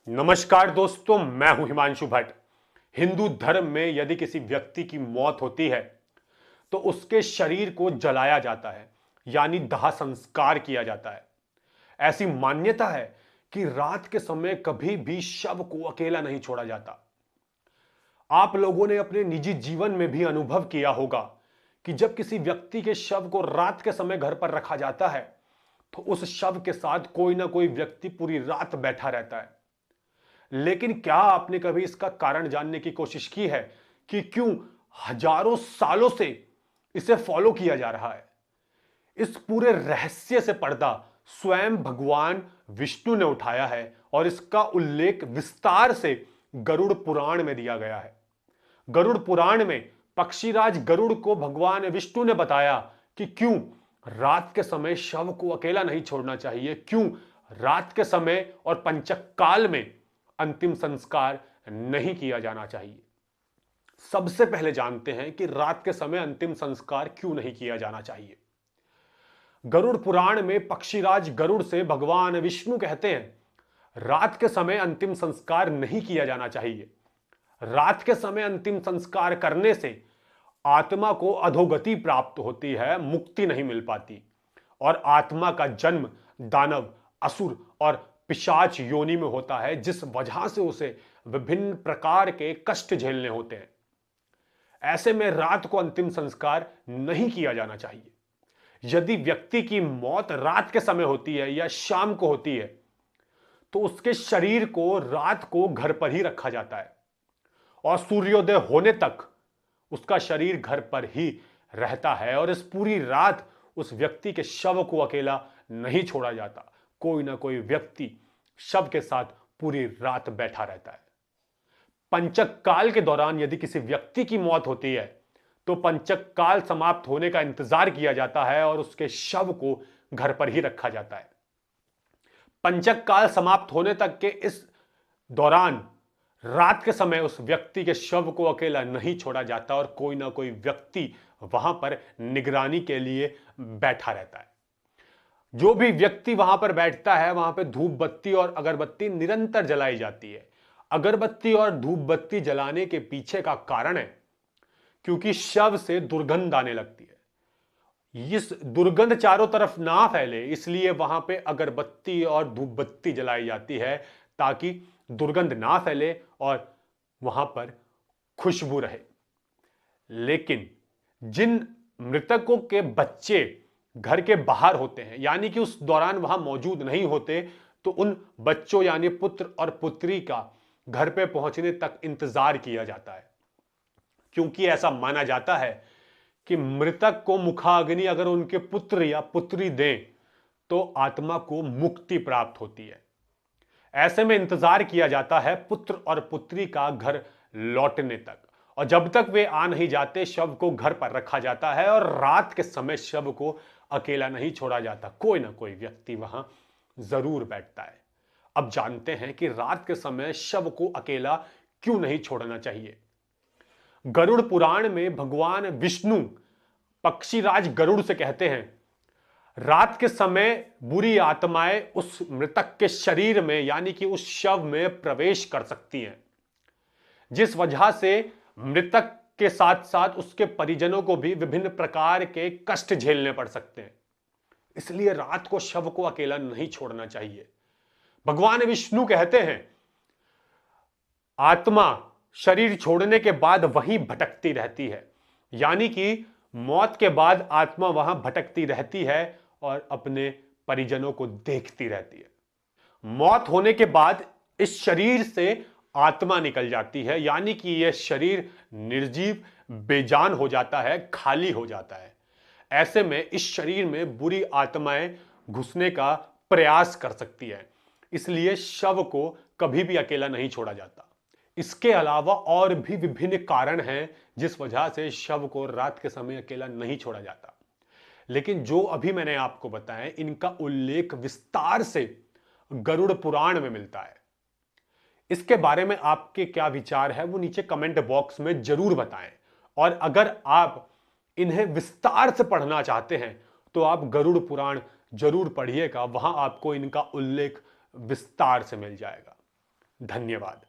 नमस्कार दोस्तों, मैं हूं हिमांशु भट्ट। हिंदू धर्म में यदि किसी व्यक्ति की मौत होती है तो उसके शरीर को जलाया जाता है, यानी दाह संस्कार किया जाता है। ऐसी मान्यता है कि रात के समय कभी भी शव को अकेला नहीं छोड़ा जाता। आप लोगों ने अपने निजी जीवन में भी अनुभव किया होगा कि जब किसी व्यक्ति के शव को रात के समय घर पर रखा जाता है तो उस शव के साथ कोई ना कोई व्यक्ति पूरी रात बैठा रहता है। लेकिन क्या आपने कभी इसका कारण जानने की कोशिश की है कि क्यों हजारों सालों से इसे फॉलो किया जा रहा है? इस पूरे रहस्य से पर्दा स्वयं भगवान विष्णु ने उठाया है और इसका उल्लेख विस्तार से गरुड़ पुराण में दिया गया है। गरुड़ पुराण में पक्षीराज गरुड़ को भगवान विष्णु ने बताया कि क्यों रात के समय शव को अकेला नहीं छोड़ना चाहिए, क्यों रात के समय और पंचक काल में अंतिम संस्कार नहीं किया जाना चाहिए। सबसे पहले जानते हैं कि रात के समय अंतिम संस्कार क्यों नहीं किया जाना चाहिए। गरुड़ पुराण में पक्षीराज गरुड़ से भगवान विष्णु कहते हैं, रात के समय अंतिम संस्कार नहीं किया जाना चाहिए। रात के समय अंतिम संस्कार करने से आत्मा को अधोगति प्राप्त होती है, मुक्ति नहीं मिल पाती और आत्मा का जन्म दानव, असुर और पिशाच योनि में होता है, जिस वजह से उसे विभिन्न प्रकार के कष्ट झेलने होते हैं। ऐसे में रात को अंतिम संस्कार नहीं किया जाना चाहिए। यदि व्यक्ति की मौत रात के समय होती है या शाम को होती है तो उसके शरीर को रात को घर पर ही रखा जाता है और सूर्योदय होने तक उसका शरीर घर पर ही रहता है और इस पूरी रात उस व्यक्ति के शव को अकेला नहीं छोड़ा जाता। कोई ना कोई व्यक्ति शव के साथ पूरी रात बैठा रहता है। पंचक काल के दौरान यदि किसी व्यक्ति की मौत होती है तो पंचक काल समाप्त होने का इंतजार किया जाता है और उसके शव को घर पर ही रखा जाता है। पंचक काल समाप्त होने तक के इस दौरान रात के समय उस व्यक्ति के शव को अकेला नहीं छोड़ा जाता और कोई ना कोई व्यक्ति वहां पर निगरानी के लिए बैठा रहता है। जो भी व्यक्ति वहां पर बैठता है वहां पर धूप बत्ती और अगरबत्ती निरंतर जलाई जाती है। अगरबत्ती और धूप बत्ती जलाने के पीछे का कारण है क्योंकि शव से दुर्गंध आने लगती है। इस दुर्गंध चारों तरफ ना फैले इसलिए वहां पे अगरबत्ती और धूप बत्ती जलाई जाती है ताकि दुर्गंध ना फैले और वहां पर खुशबू रहे। लेकिन जिन मृतकों के बच्चे घर के बाहर होते हैं, यानी कि उस दौरान वहां मौजूद नहीं होते, तो उन बच्चों यानी पुत्र और पुत्री का घर पे पहुंचने तक इंतजार किया जाता है, क्योंकि ऐसा माना जाता है कि मृतक को मुखाग्नि अगर उनके पुत्र या पुत्री दें तो आत्मा को मुक्ति प्राप्त होती है। ऐसे में इंतजार किया जाता है पुत्र और पुत्री का घर लौटने तक और जब तक वे आ नहीं जाते शव को घर पर रखा जाता है और रात के समय शव को अकेला नहीं छोड़ा जाता। कोई ना कोई व्यक्ति वहां जरूर बैठता है। अब जानते हैं कि रात के समय शव को अकेला क्यों नहीं छोड़ना चाहिए। गरुड़ पुराण में भगवान विष्णु पक्षीराज गरुड़ से कहते हैं, रात के समय बुरी आत्माएं उस मृतक के शरीर में यानी कि उस शव में प्रवेश कर सकती हैं, जिस वजह से मृतक के साथ साथ उसके परिजनों को भी विभिन्न प्रकार के कष्ट झेलने पड़ सकते हैं। इसलिए रात को शव को अकेला नहीं छोड़ना चाहिए। भगवान विष्णु कहते हैं, आत्मा शरीर छोड़ने के बाद वहीं भटकती रहती है, यानी कि मौत के बाद आत्मा वहां भटकती रहती है और अपने परिजनों को देखती रहती है। मौत होने के बाद इस शरीर से आत्मा निकल जाती है, यानी कि यह शरीर निर्जीव बेजान हो जाता है, खाली हो जाता है। ऐसे में इस शरीर में बुरी आत्माएं घुसने का प्रयास कर सकती है, इसलिए शव को कभी भी अकेला नहीं छोड़ा जाता। इसके अलावा और भी विभिन्न कारण हैं जिस वजह से शव को रात के समय अकेला नहीं छोड़ा जाता, लेकिन जो अभी मैंने आपको बताया इनका उल्लेख विस्तार से गरुड़ पुराण में मिलता है। इसके बारे में आपके क्या विचार है वो नीचे कमेंट बॉक्स में जरूर बताएं और अगर आप इन्हें विस्तार से पढ़ना चाहते हैं तो आप गरुड़ पुराण जरूर पढ़िएगा, वहां आपको इनका उल्लेख विस्तार से मिल जाएगा। धन्यवाद।